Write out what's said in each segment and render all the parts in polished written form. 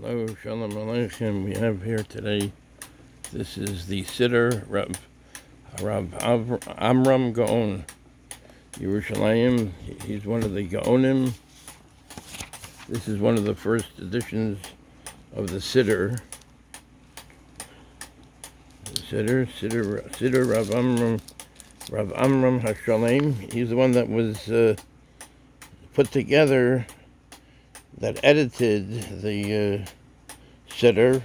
Hello, Shalom Aleichem. We have here today, this is the Seder Amram Gaon, Yerushalayim. He's one of the Gaonim. This is one of the first editions of the Seder. Seder Rav Amram HaShalem. He's the one that was put together, that edited the Seder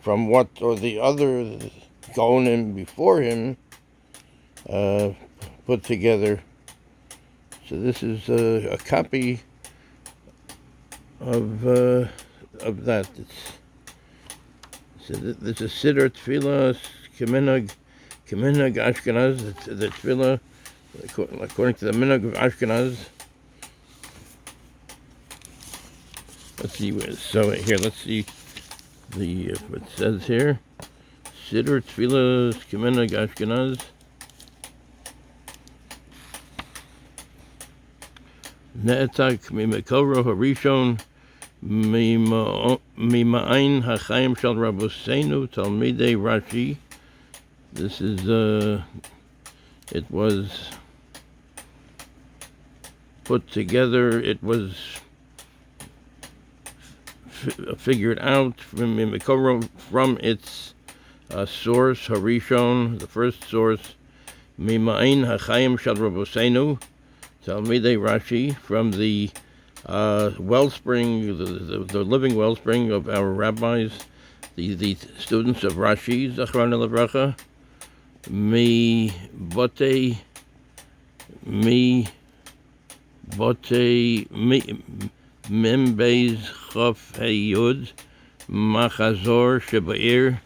from what or the other Gaonim before him put together. So this is a copy of that. This is Seder Tefillah Keminhag Ashkenaz. The Tefillah according to the Minhag of Ashkenaz. Let's see. So here, let's see the what it says here. Seder Tefillah Keminhag Ashkenaz. Ne'etak mimekoro harishon mima'ain hachayim shel Rabosenu Talmidei Rashi. This is it was put together. It was figured out from its source, Harishon, the first source, Mima'in HaChaim Shel Rabosenu, Talmidei Rashi, from the wellspring, the living wellspring of our rabbis, the students of Rashi, Zachrona Levracha, Membeis Chof Heyud Machazor Shebair,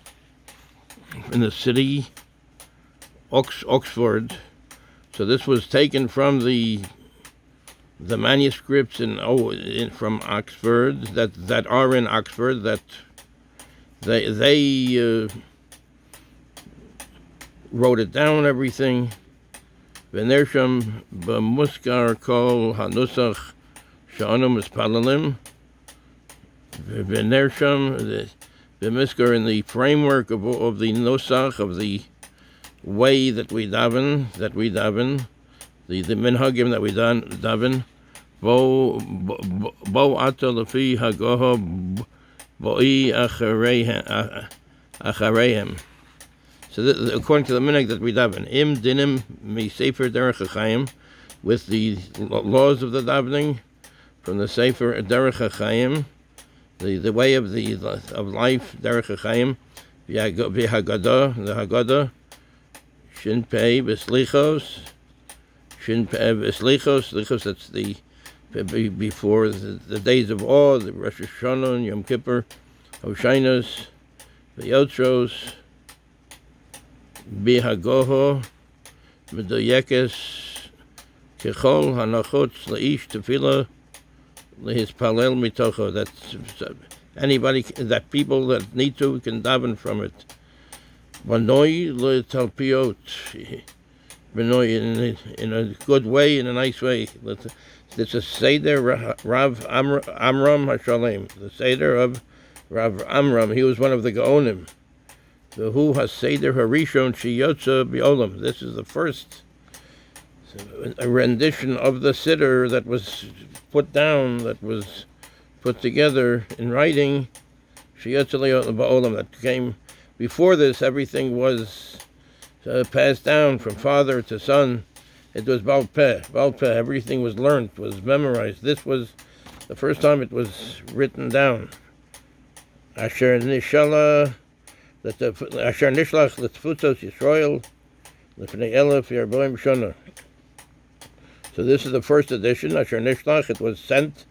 in the city Oxford. So this was taken from the manuscripts from Oxford that are in Oxford, that they wrote it down, everything. V'nersham b'muskar kol hanusach sha'anu mispalalim. V'nersham b'muskar, in the framework of the nusach, of the way that we daven, the minhagim that we daven. Bo ata lefi hagoha boi achareihem. So according to the minhag that we daven, im dinim mi sefer derech hachayim, with the laws of the davening from the sefer derech hachayim, the way of life, derech hachayim, v'haggadah, the Haggadah, shin pei b'slichos, slichos, that's the before the days of awe, the Rosh Hashanah and Yom Kippur, Hoshanos, v'yotros, Bihagoho Medayekes Kechol Hanachot Laish Tefillah Lehispalel Mitocho. That's anybody, that people that need to can daven from it. Banoi letalpiot. Banoi in a good way, in a nice way. This is Seder Rav Amram HaShalem, the Seder of Rav Amram. He was one of the Gaonim. Who has Seder Harishon Shiyotza B'olam. This is the first rendition of the Seder that was put down, that was put together in writing. Shiyotza B'olam, that came before this. Everything was passed down from father to son. It was Baal Peh. Everything was learned, was memorized. This was the first time it was written down. Asher Nishala. That the Asher Nishlach L'Tfutzos Yisrael L'Fnei Elef Yarboim Shana. So this is the first edition. Asher Nishlach, it was sent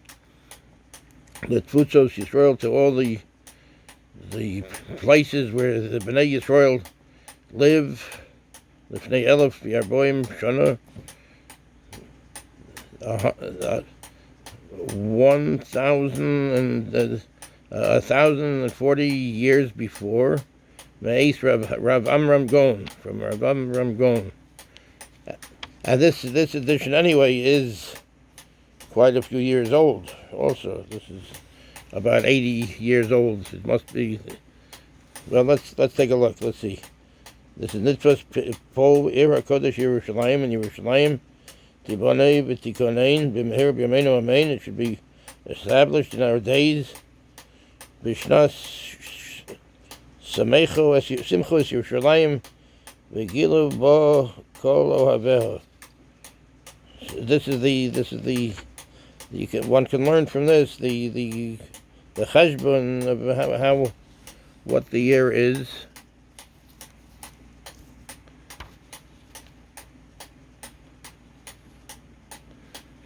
L'Tfutzos Yisrael, to all the places where the Bnei Yisrael live. L'Fnei Elef Yarboim Shana. 1,040 years before. Rav Amram Gaon, from Rav Amram Gaon. And this edition anyway is quite a few years old also. This is about 80 years old. It must be. Well, let's take a look. Let's see. This is Nitzvos Pol Ir HaKodesh Yerushalayim and Yerushalayim Tibonei V'Tikonein B'Meher B'Yameinu Amen. It should be established in our days. B'Shnas Samecho Simcho Es Yerushalayim V'Gilu Bo Kol Ohaveho. This is the one can learn from this the cheshbon of how what the year is.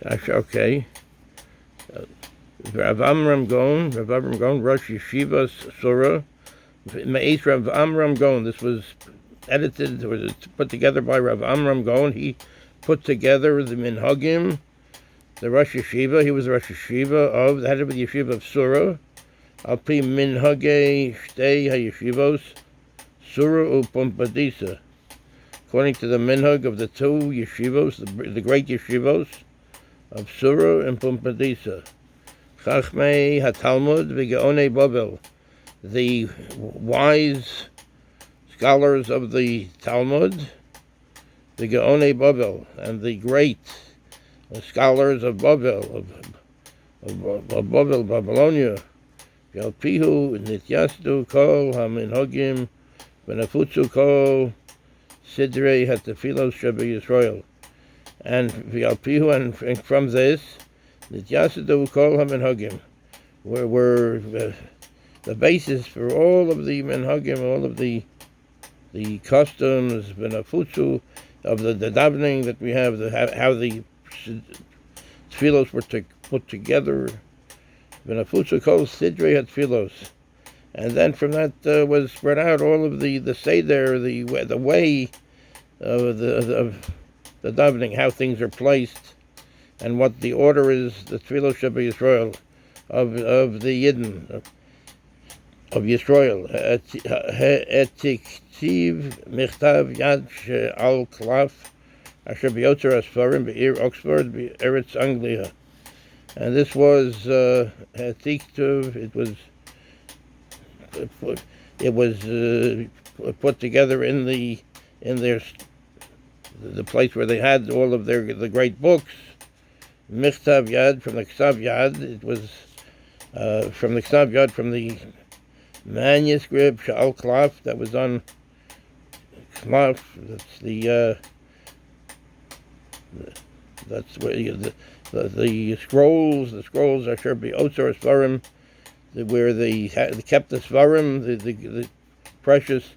Okay. Rav Amram Gaon, Rosh Yeshiva Surah. Ma'is Rav Amram Gaon. This was edited, or put together by Rav Amram Gaon. He put together the Minhagim, the Rosh Yeshiva. He was the Rosh Yeshiva of the head of the Yeshiva of Surah. Al pi Minhagei Shtei HaYeshivos, Surah uPompadisa. According to the Minhag of the two Yeshivos, the great Yeshivos of Surah and Pompadisa. Chachmei HaTalmud v'Gaonei Babel. The wise scholars of the Talmud, the Gaonei Babel, and the great scholars of Babel, of Babel, Babylonia. Yalpihu nityasdu kol haminhagim v'nafutzu kol sidrei hatafilos sheba Yisrael. And Yalpihu, and from this, nityasdu kol haminhagim, were the basis for all of the minhagim, all of the customs, v'nafutzu, of the davening that we have, how the tefillos were put together. V'nafutzu kol sidrei hatfilos, and then from that was spread out all of the Seder, the way of the davening, how things are placed, and what the order is, the tefillos sheba Yisrael of the Yidden of Yisrael. Etiktiv michtav yad she'al klaf asher b'yotzer asfarim be'ir Oxford be'eretz Anglia. And this was Tiktuv. It was put together in the place where they had all of the great books. Michtav Yad, from the Ksav Yad. It was from the Ksav Yad, from the manuscript Sha'al Klaf that was on Klaf. That's where the scrolls are sure be Otzar Svarim, where they kept the Svarim, the precious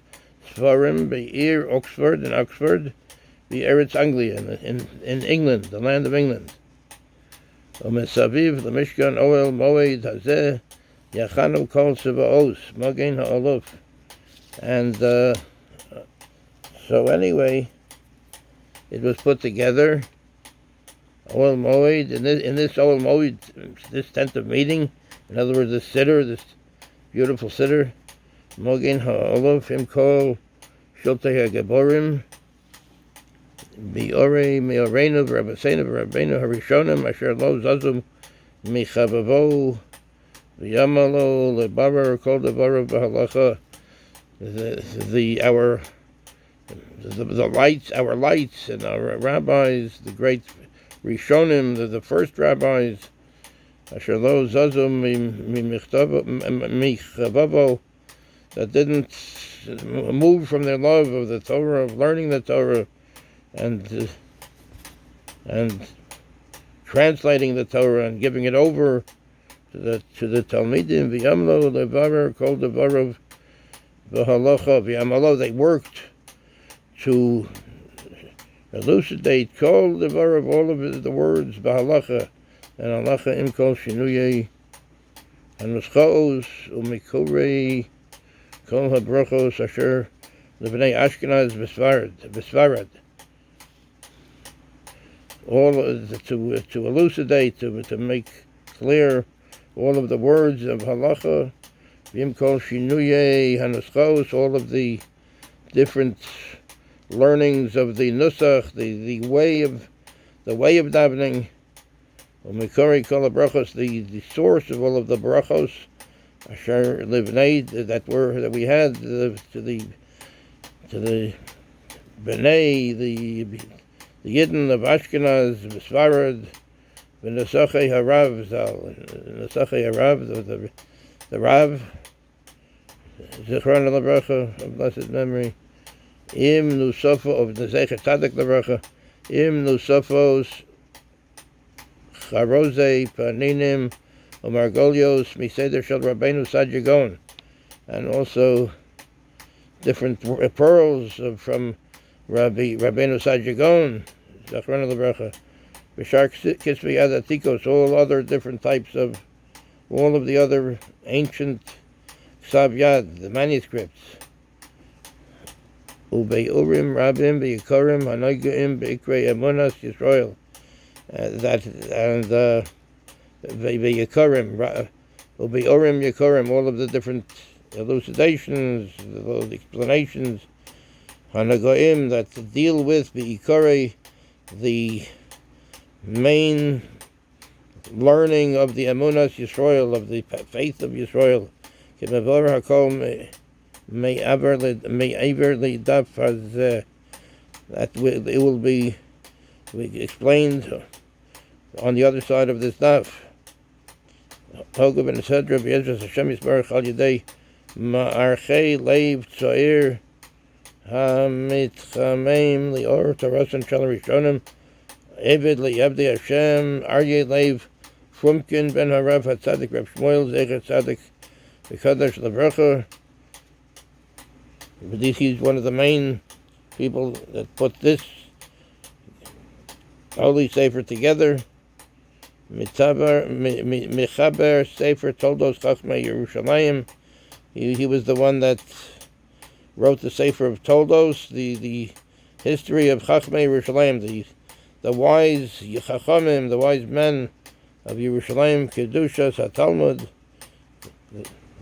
Svarim, Be'ir Oxford, in Oxford, the Eretz Anglia, in England, the land of England. Omesaviv, the Mishkan, Oel, Moed, Hazeh, Yachanu Kol Sevaos, Magen Ha'oluf. And so anyway, it was put together. Oel Moed, in this Oel Moed, this tent of meeting, in other words, this Seder, this beautiful Seder, Magen Ha'oluf, Im Kol Shotei HaGeborim, Bi'orei Me'oreinu V'Rabbaseinu V'Rabbeinu Harishonim Asher Lo Zazum Michavavo V'Yamalo Lebarar Kol Devarav V'Halacha. Our lights and our rabbis, the great Rishonim, the first rabbis, Asher Lo Zazum Michavavo, that didn't move from their love of the Torah, of learning the Torah, and translating the Torah and giving it over to the Talmidim. V'yamlo levarer kol devarav v'halacha. V'yamlo, they worked to elucidate kol devarav, all of the words, v'halacha, and halacha im kol shinuyei hanuschaos umikorei kol habrachos asher lebnei Ashkenaz v'Sfarad. All to elucidate, to make clear all of the words of halacha, v'im kol shinuyei hanuschos, all of the different learnings of the nusach, the way of davening, Umikori kol brachos, the source of all of the brachos, asher livnei, that we had to the bnei, the Yidden of Ashkenaz, Sfarad, v'nesachei harav zal, nesachei harav, the Rav, Zichron Lebracha, of blessed memory, im nusofo of the Zecher Tzadik Lebracha, im nusofos Charoze Paninim Omargolios Miseder Shel Rabbeinu Sadya Gaon, and also different pearls from Rabbeinu Sadya Gaon, Zichron Lebracha, B'shar Kisvi Adatikos, all other different types of, all of the other ancient Ksav Yad, the manuscripts. Ubei Urim Rabim Be'ikarim Hanogaim Be'ikre Emunas Yisrael. Be'ikarim Ubei Urim Yikarim, all of the different elucidations, all the explanations, Hanogaim, that deal with Be'ikare, the main learning of the Emunas Yisrael, of the faith of Yisrael. That it will be explained on the other side of this daf. Hoga ben Seder b'Yezras HaShem Yisbarach al Yedei Ma'archei Leiv Tzoir HaMitchameim Lior Tarasan Shal Rishonim Eved Li'Yavdei Hashem Aryeh Leiv Frumkin ben Harav HaTzadik Reb Shmuel Zecher Tzadik V'Kadosh Lebracha. He's one of the main people that put this holy sefer together. Mechaber Sefer Toldos Chachmei Yerushalayim. He was the one that wrote the Sefer of Toldos, the history of Chachmei Yerushalayim, the wise Chachamim, the wise men of Yerushalayim, Kedushas HaTalmud,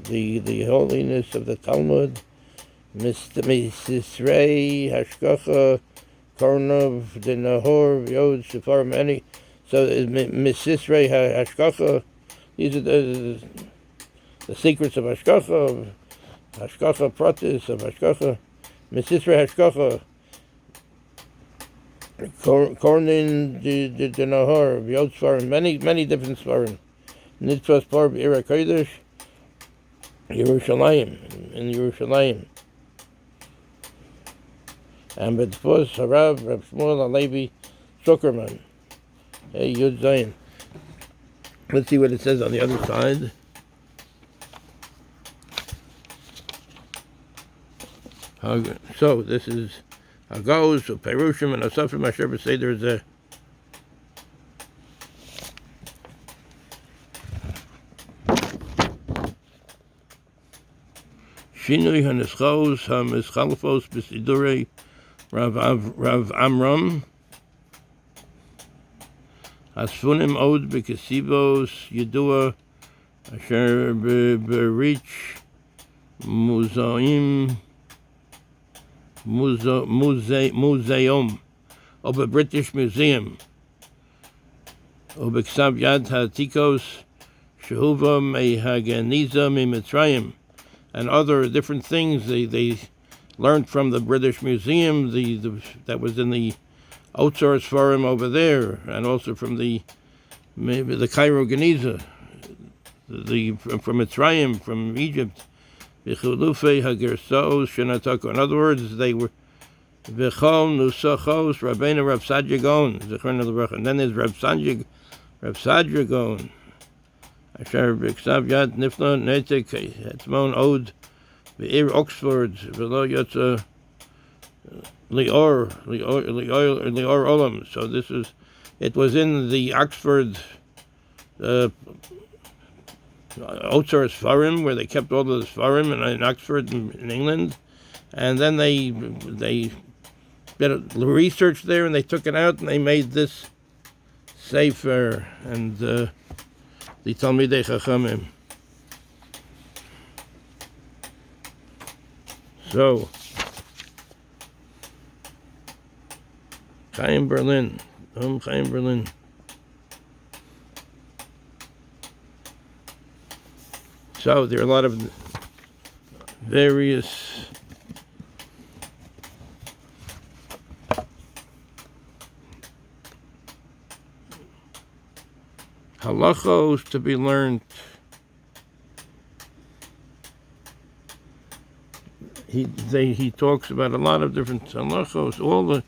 the holiness of the Talmud, Misisrei Hashkacha Kornov Denahor Yod Shafar many. So Misisrei Hashkacha, these are the secrets of Hashkacha Pratis of Hashkacha, Misisrei Hashkacha Kornin Denahor Yod Shafar, many different Svarim. Nitzvas Par B'Ira Kodesh Yerushalayim, in Yerushalayim. And B'Tfos Harav Reb Shmuel Alevi Zuckerman. Hey, Yud Zayin. Let's see what it says on the other side. So this is Hagos, Perushim, and Asafim Asher B'Seder Zeh. Shinui HaNeschos HaMeschalfos B'Sidurei Rav Amram Asfunim Od B'Kesivos Yedua Asher B'Rich Museum or British Museum or B'Ksav Yad HaTikos Shehuva Mehaganiza Mitzrayim, and other different things they learned from the British Museum, that was in the Outsar Forum over there, and also from the Cairo Geniza, from Mitzrayim, from Egypt. In other words, they were V'chol Nusachos Rabbeinu Rav Sadya Gaon, and then there's Rav Sadya Gaon. Asher B'Ksav Yad Nifla Netek Etzmon Od V'Ir Oxford V'lo Yotza Lior Olam. So it was in the Oxford Otzar Sfarim, where they kept all the Sfarim in Oxford in England, and then they did a research there and they took it out and they made this sefer and the Talmidei Chachamim. So Chaim Berlin. So there are a lot of various halachos to be learned. He talks about a lot of different halachos, all the